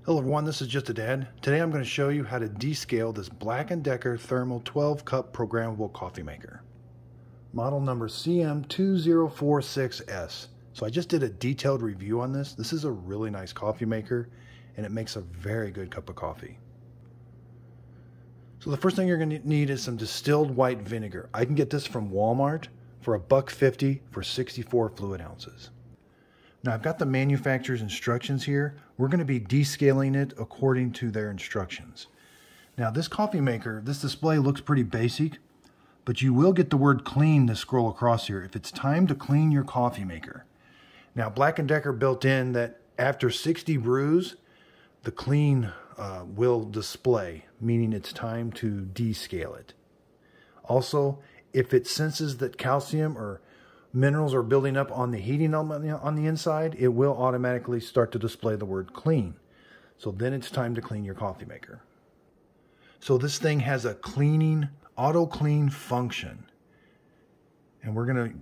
Hello everyone, this is Just a Dad. Today I'm going to show you how to descale this Black & Decker thermal 12 cup programmable coffee maker. Model number CM2046S. So I just did a detailed review on this. This is a really nice coffee maker and it makes a very good cup of coffee. So the first thing you're going to need is some distilled white vinegar. I can get this from Walmart for $1.50 for 64 fluid ounces. Now I've got the manufacturer's instructions here. We're going to be descaling it according to their instructions. Now this coffee maker, this display looks pretty basic, but you will get the word clean to scroll across here if it's time to clean your coffee maker. Now Black & Decker built in that after 60 brews, the clean will display, meaning it's time to descale it. Also, if it senses that calcium or minerals are building up on the heating element on the inside, it will automatically start to display the word clean. So then it's time to clean your coffee maker. So this thing has a cleaning, auto clean function. And we're going to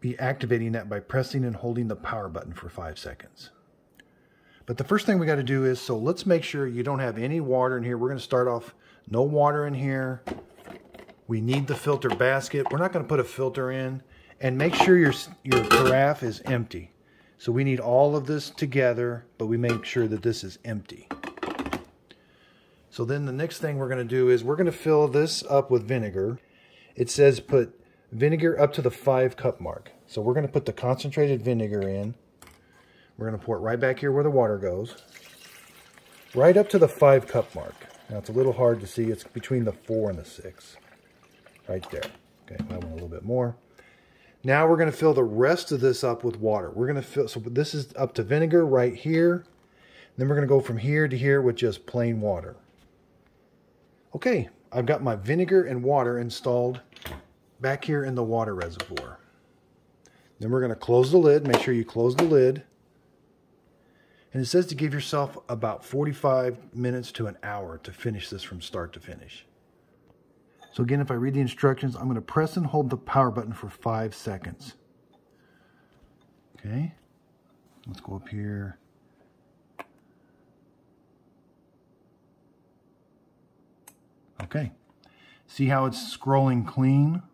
be activating that by pressing and holding the power button for 5 seconds. But the first thing we got to do is, so let's make sure you don't have any water in here. We're going to start off, no water in here. We need the filter basket. We're not going to put a filter in. And make sure your carafe is empty. So we need all of this together, but we make sure that this is empty. So then the next thing we're going to do is we're going to fill this up with vinegar. It says put vinegar up to the 5 cup mark. So we're going to put the concentrated vinegar in. We're going to pour it right back here where the water goes. Right up to the 5 cup mark. Now it's a little hard to see. It's between the 4 and the 6. Right there. Okay, I want a little bit more. Now we're going to fill the rest of this up with water. We're going to fill, so this is up to vinegar right here. Then we're going to go from here to here with just plain water. Okay, I've got my vinegar and water installed back here in the water reservoir. Then we're going to close the lid. Make sure you close the lid. And it says to give yourself about 45 minutes to an hour to finish this from start to finish. So again, if I read the instructions, I'm going to press and hold the power button for 5 seconds. Okay, let's go up here. Okay, see how it's scrolling clean?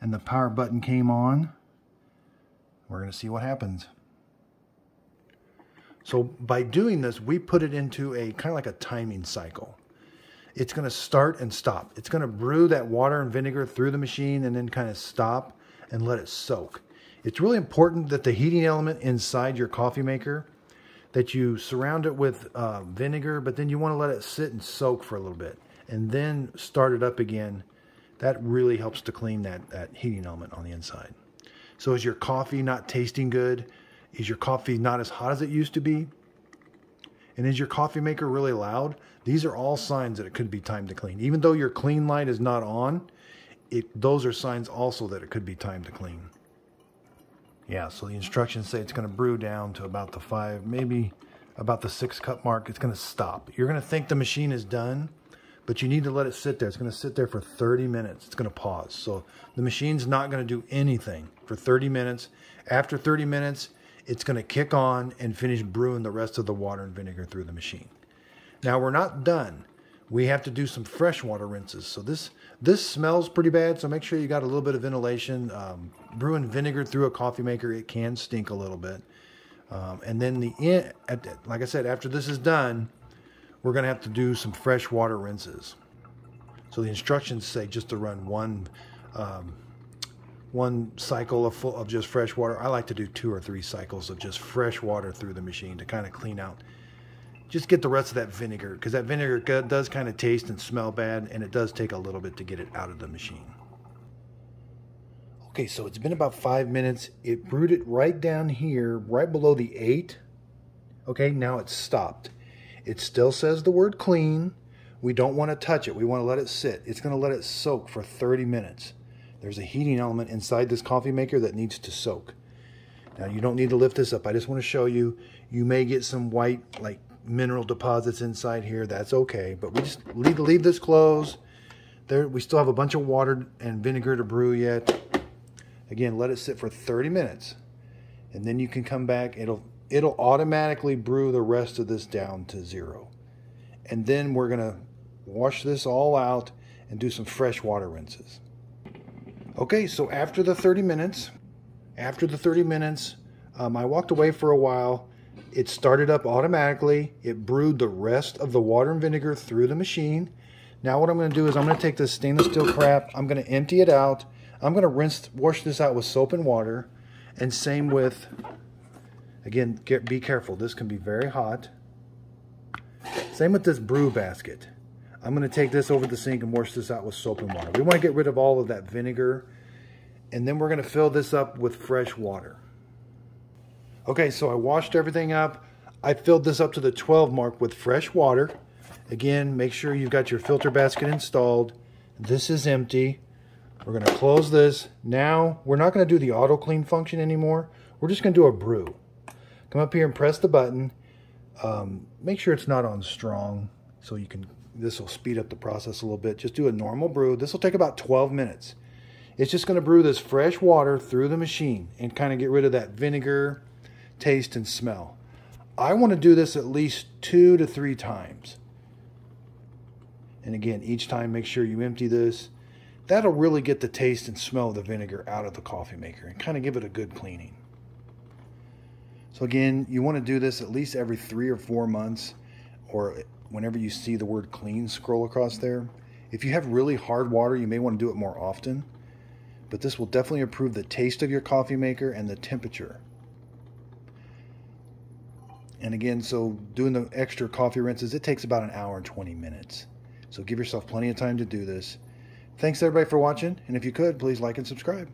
And the power button came on. We're going to see what happens. So by doing this, we put it into a kind of like a timing cycle. It's going to start and stop. It's going to brew that water and vinegar through the machine and then kind of stop and let it soak. It's really important that the heating element inside your coffee maker, that you surround it with vinegar, but then you want to let it sit and soak for a little bit and then start it up again. That really helps to clean that heating element on the inside. So is your coffee not tasting good? Is your coffee not as hot as it used to be? And is your coffee maker really loud? These are all signs that it could be time to clean. Even though your clean light is not on, those are signs also that it could be time to clean. Yeah, so the instructions say it's going to brew down to about the 5, maybe about the 6 cup mark. It's going to stop. You're going to think the machine is done, but you need to let it sit there. It's going to sit there for 30 minutes. It's going to pause. So the machine's not going to do anything for 30 minutes. After 30 minutes, it's going to kick on and finish brewing the rest of the water and vinegar through the machine. Now we're not done. We have to do some freshwater rinses. So this smells pretty bad, so make sure you got a little bit of ventilation. Brewing vinegar through a coffee maker, it can stink a little bit. And then like I said, after this is done, we're going to have to do some freshwater rinses. So the instructions say just to run one cycle of just fresh water. I like to do 2 or 3 cycles of just fresh water through the machine to kind of clean out. Just get the rest of that vinegar, because that vinegar does kind of taste and smell bad, and it does take a little bit to get it out of the machine. Okay, so it's been about 5 minutes. It brewed it right down here, right below the 8. Okay, now it's stopped. It still says the word clean. We don't want to touch it. We want to let it sit. It's going to let it soak for 30 minutes. There's a heating element inside this coffee maker that needs to soak. Now you don't need to lift this up. I just want to show you. You may get some white, like mineral deposits inside here. That's okay, but we just leave this closed. There, we still have a bunch of water and vinegar to brew yet. Again, let it sit for 30 minutes, and then you can come back. it'll automatically brew the rest of this down to 0. And then we're going to wash this all out and do some fresh water rinses. Okay, so after the 30 minutes, I walked away for a while. It started up automatically. It brewed the rest of the water and vinegar through the machine. Now what I'm going to do is I'm going to take this stainless steel crap, I'm going to empty it out. I'm going to wash this out with soap and water. And same with, again, be careful. This can be very hot. Same with this brew basket. I'm going to take this over the sink and wash this out with soap and water. We want to get rid of all of that vinegar. And then we're going to fill this up with fresh water. Okay, so I washed everything up. I filled this up to the 12 mark with fresh water. Again, make sure you've got your filter basket installed. This is empty. We're going to close this. Now, we're not going to do the auto clean function anymore. We're just going to do a brew. Come up here and press the button. Make sure it's not on strong, so this will speed up the process a little bit. Just do a normal brew. This will take about 12 minutes. It's just going to brew this fresh water through the machine and kind of get rid of that vinegar taste and smell. I want to do this at least 2 to 3 times. And again, each time make sure you empty this. That'll really get the taste and smell of the vinegar out of the coffee maker and kind of give it a good cleaning. So again, you want to do this at least every 3 or 4 months, or whenever you see the word clean scroll across there. If you have really hard water, you may want to do it more often, but this will definitely improve the taste of your coffee maker and the temperature. And again, so doing the extra coffee rinses, it takes about 1 hour and 20 minutes. So give yourself plenty of time to do this. Thanks everybody for watching, and if you could, please like and subscribe.